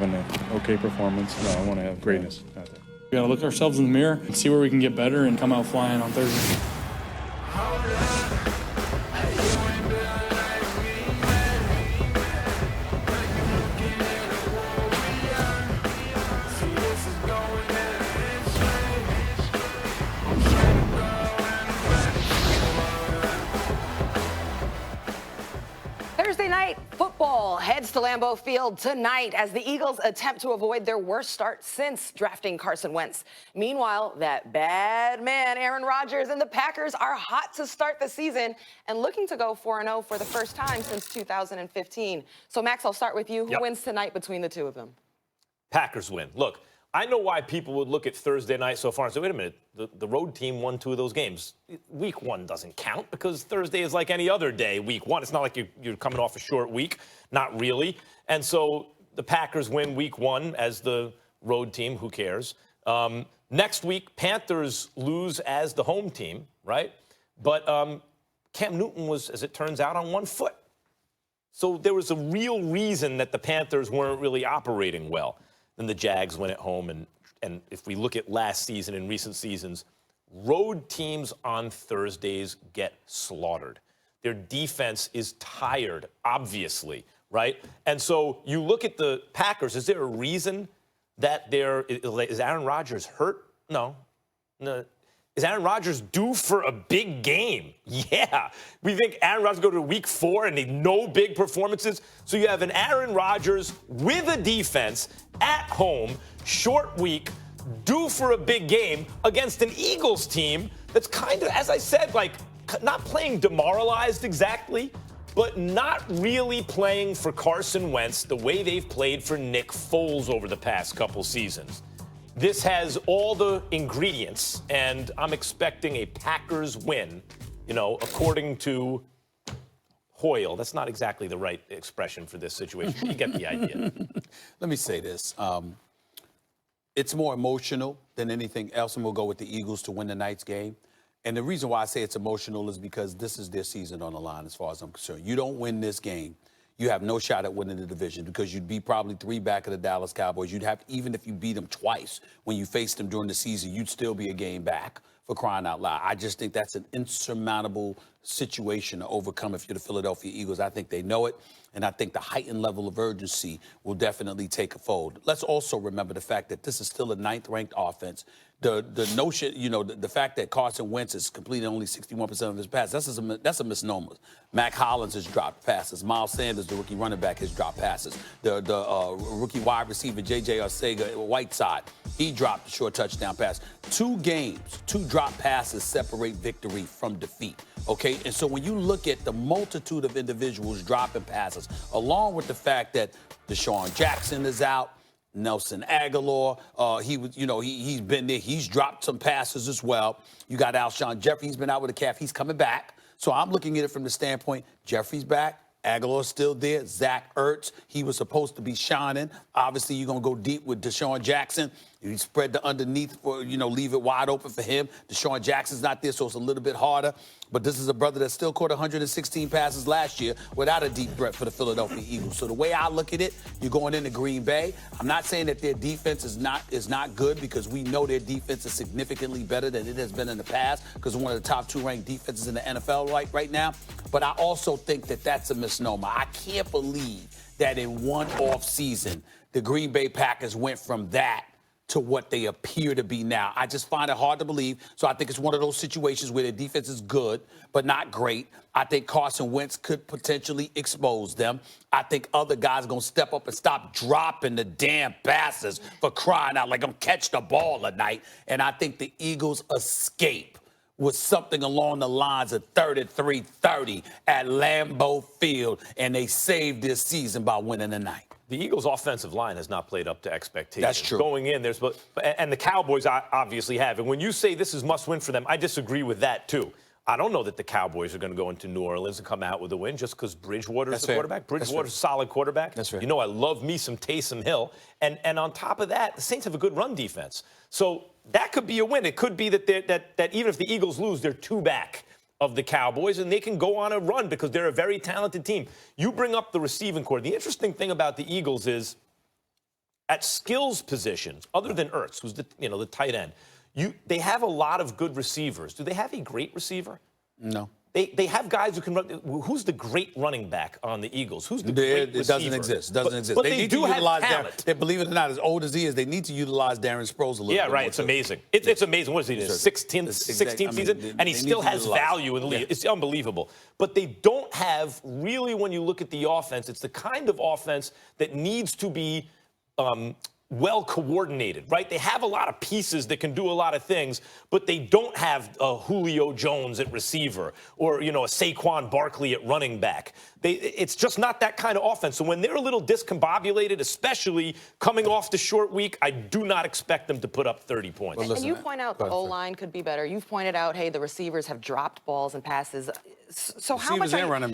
and an okay performance. No, I want to have greatness out there. We got to look ourselves in the mirror and see where we can get better and come out flying on Thursday. Thursday night football heads to Lambeau Field tonight as the Eagles attempt to avoid their worst start since drafting Carson Wentz. Meanwhile, that bad man Aaron Rodgers and the Packers are hot to start the season and looking to go 4-0 for the first time since 2015. So, Max, I'll start with you. Who wins tonight between the two of them? Packers win. Look, I know why people would look at Thursday night so far and say, wait a minute, the road team won 2 of those games. Week 1 doesn't count because Thursday is like any other day, week 1. It's not like you're coming off a short week. Not really. And so the Packers win week 1 as the road team. Who cares? Next week, Panthers lose as the home team, right? But Cam Newton was, as it turns out, on 1 foot. So there was a real reason that the Panthers weren't really operating well. Then the Jags win at home. And if we look at last season and recent seasons, road teams on Thursdays get slaughtered. Their defense is tired, obviously, right? And so you look at the Packers, is there a reason that is Aaron Rodgers hurt? No. Is Aaron Rodgers due for a big game? Yeah. We think Aaron Rodgers go to week 4 and no big performances. So you have an Aaron Rodgers with a defense at home, short week, due for a big game against an Eagles team that's kind of, as I said, like not playing demoralized exactly, but not really playing for Carson Wentz the way they've played for Nick Foles over the past couple seasons. This has all the ingredients, and I'm expecting a Packers win, according to Hoyle. That's not exactly the right expression for this situation, but you get the idea. Let me say this. It's more emotional than anything else, and we'll go with the Eagles to win the night's game. And the reason why I say it's emotional is because this is their season on the line as far as I'm concerned. You don't win this game, you have no shot at winning the division because you'd be probably 3 back of the Dallas Cowboys. You'd have, even if you beat them twice when you faced them during the season, you'd still be a game back, for crying out loud. I just think that's an insurmountable situation to overcome if you're the Philadelphia Eagles. I think they know it, and I think the heightened level of urgency will definitely take a fold. Let's also remember the fact that this is still a 9th-ranked offense. The notion, the fact that Carson Wentz is completing only 61% of his passes, that's a misnomer. Mac Hollins has dropped passes. Miles Sanders, the rookie running back, has dropped passes. The rookie wide receiver, J.J. Arcega-Whiteside, he dropped a short touchdown pass. 2 games, 2 drop passes separate victory from defeat. Okay, and so when you look at the multitude of individuals dropping passes, along with the fact that Deshaun Jackson is out, Nelson Aguilar, he's been there. He's dropped some passes as well. You got Alshon Jeffrey. He's been out with a calf. He's coming back. So I'm looking at it from the standpoint, Jeffrey's back. Aguilar's still there. Zach Ertz, he was supposed to be shining. Obviously, you're going to go deep with Deshaun Jackson. You spread the underneath for, leave it wide open for him. Deshaun Jackson's not there, so it's a little bit harder. But this is a brother that still caught 116 passes last year without a deep threat for the Philadelphia Eagles. So the way I look at it, you're going into Green Bay. I'm not saying that their defense is not good because we know their defense is significantly better than it has been in the past because one of the top 2 ranked defenses in the NFL right now. But I also think that that's a misnomer. I can't believe that in one off season, the Green Bay Packers went from that to what they appear to be now. I just find it hard to believe. So I think it's one of those situations where their defense is good, but not great. I think Carson Wentz could potentially expose them. I think other guys are going to step up and stop dropping the damn passes for crying out like I'm catch the ball tonight. And I think the Eagles escape with something along the lines of 33-30 at Lambeau Field, and they saved this season by winning the night. The Eagles' offensive line has not played up to expectations. That's true. Going in, and the Cowboys obviously have. And when you say this is must-win for them, I disagree with that, too. I don't know that the Cowboys are going to go into New Orleans and come out with a win just because Bridgewater's the quarterback. Bridgewater's a solid quarterback. That's right. I love me some Taysom Hill. And on top of that, the Saints have a good run defense. So that could be a win. It could be that even if the Eagles lose, they're 2 back of the Cowboys, and they can go on a run because they're a very talented team. You bring up the receiving corps. The interesting thing about the Eagles is at skills positions, other than Ertz, who's the tight end, they have a lot of good receivers. Do they have a great receiver? No. They have guys who can run. Who's the great running back on the Eagles? Who's the great receiver? It doesn't exist. Doesn't exist. But they do have talent. They, believe it or not, as old as he is, they need to utilize Darren Sproles a little bit. Yeah, right. It's amazing. It's amazing. What is he? His 16th season, and he still has value in the league. It's unbelievable. But they don't have really. When you look at the offense, it's the kind of offense that needs to be well coordinated, right? They have a lot of pieces that can do a lot of things, but they don't have a Julio Jones at receiver or, a Saquon Barkley at running back. It's just not that kind of offense. So when they're a little discombobulated, especially coming off the short week, I do not expect them to put up 30 points. Well, listen, and you point out the O-line could be better. You've pointed out, hey, the receivers have dropped balls and passes. So how much running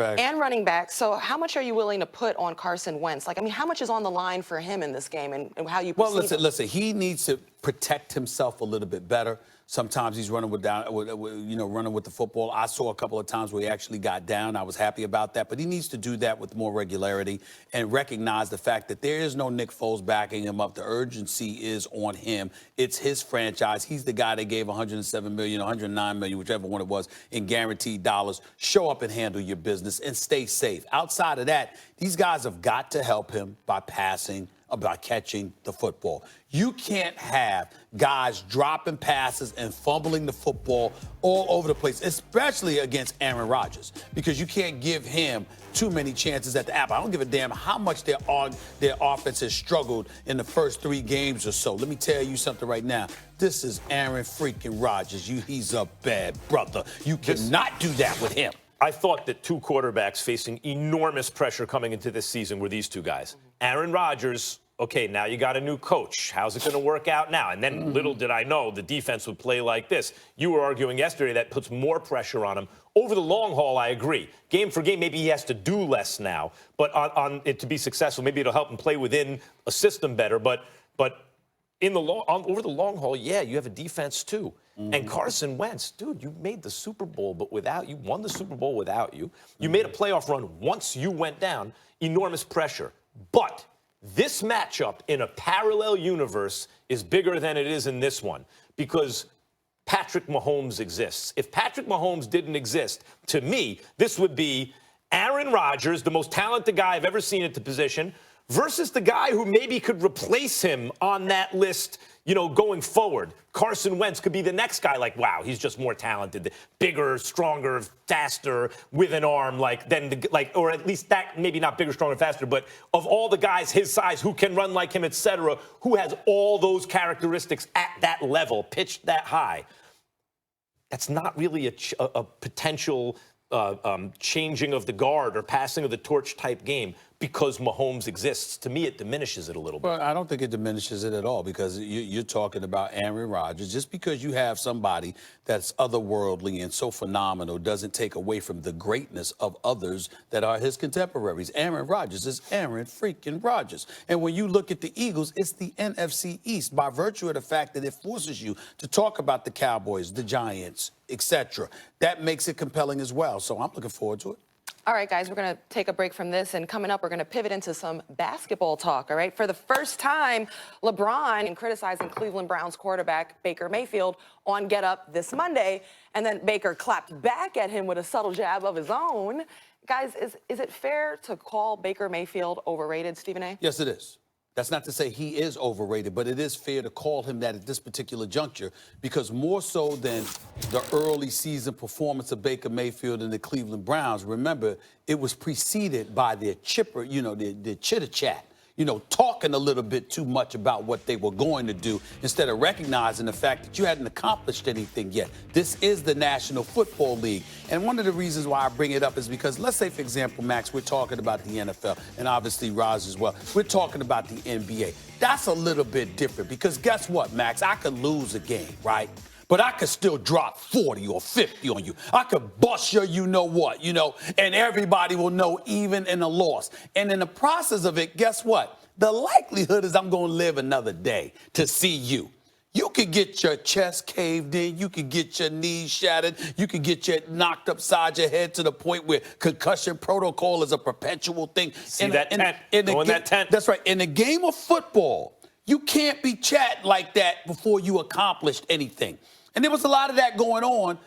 back. So how much are you willing to put on Carson Wentz? How much is on the line for him in this game and how you perceive him? Listen, he needs to protect himself a little bit better. Sometimes he's running with the football. I saw a couple of times where he actually got down. I was happy about that, but he needs to do that with more regularity and recognize the fact that there is no Nick Foles backing him up. The urgency is on him. It's his franchise. He's the guy that gave $107 million, $109 million, whichever one it was, in guaranteed dollars. Show up and handle your business and stay safe. Outside of that, these guys have got to help him by passing, about catching the football. You can't have guys dropping passes and fumbling the football all over the place, especially against Aaron Rodgers, because you can't give him too many chances at the apple. I don't give a damn how much their offense has struggled in the first 3 games or so. Let me tell you something right now. This is Aaron freaking Rodgers. He's a bad brother. You cannot do that with him. I thought that 2 quarterbacks facing enormous pressure coming into this season were these 2 guys. Aaron Rodgers, okay, now you got a new coach. How's it going to work out now? And then little did I know the defense would play like this. You were arguing yesterday that puts more pressure on him. Over the long haul, I agree. Game for game, maybe he has to do less now. But on it to be successful, maybe it'll help him play within a system better. But in the over the long haul, yeah, you have a defense too. And Carson Wentz, dude, you made the Super Bowl, but you won the Super Bowl without you. You made a playoff run once you went down. Enormous pressure. But this matchup in a parallel universe is bigger than it is in this one because Patrick Mahomes exists. If Patrick Mahomes didn't exist, to me, this would be Aaron Rodgers, the most talented guy I've ever seen at the position, versus the guy who maybe could replace him on that list, going forward. Carson Wentz could be the next guy, wow, he's just more talented, bigger, stronger, faster, with an arm, or at least that, maybe not bigger, stronger, faster, but of all the guys his size who can run like him, etc., who has all those characteristics at that level, pitched that high. That's not really a potential changing of the guard or passing of the torch type game because Mahomes exists. To me, it diminishes it a little bit. Well, I don't think it diminishes it at all because you're talking about Aaron Rodgers. Just because you have somebody that's otherworldly and so phenomenal doesn't take away from the greatness of others that are his contemporaries. Aaron Rodgers is Aaron freaking Rodgers. And when you look at the Eagles, it's the NFC East by virtue of the fact that it forces you to talk about the Cowboys, the Giants, etc. That makes it compelling as well. So I'm looking forward to it. All right, guys, we're going to take a break from this, and coming up, we're going to pivot into some basketball talk, all right? For the first time, LeBron criticizing Cleveland Browns quarterback Baker Mayfield on Get Up this Monday, and then Baker clapped back at him with a subtle jab of his own. Guys, is it fair to call Baker Mayfield overrated, Stephen A? Yes, it is. That's not to say he is overrated, but it is fair to call him that at this particular juncture because more so than the early season performance of Baker Mayfield and the Cleveland Browns, remember, it was preceded by their chipper, the chitter-chat, talking a little bit too much about what they were going to do instead of recognizing the fact that you hadn't accomplished anything yet. This is the National Football League. And one of the reasons why I bring it up is because, let's say, for example, Max, we're talking about the NFL, and obviously Roz as well. We're talking about the NBA. That's a little bit different because guess what, Max? I could lose a game, right? But I could still drop 40 or 50 on you. I could bust your you-know-what, and everybody will know even in a loss. And in the process of it, guess what? The likelihood is I'm going to live another day to see you. You could get your chest caved in. You could get your knees shattered. You could get your knocked upside your head to the point where concussion protocol is a perpetual thing. See that tent? That tent. That's right. In the game of football, You can't be chatting like that before you accomplished anything. And there was a lot of that going on.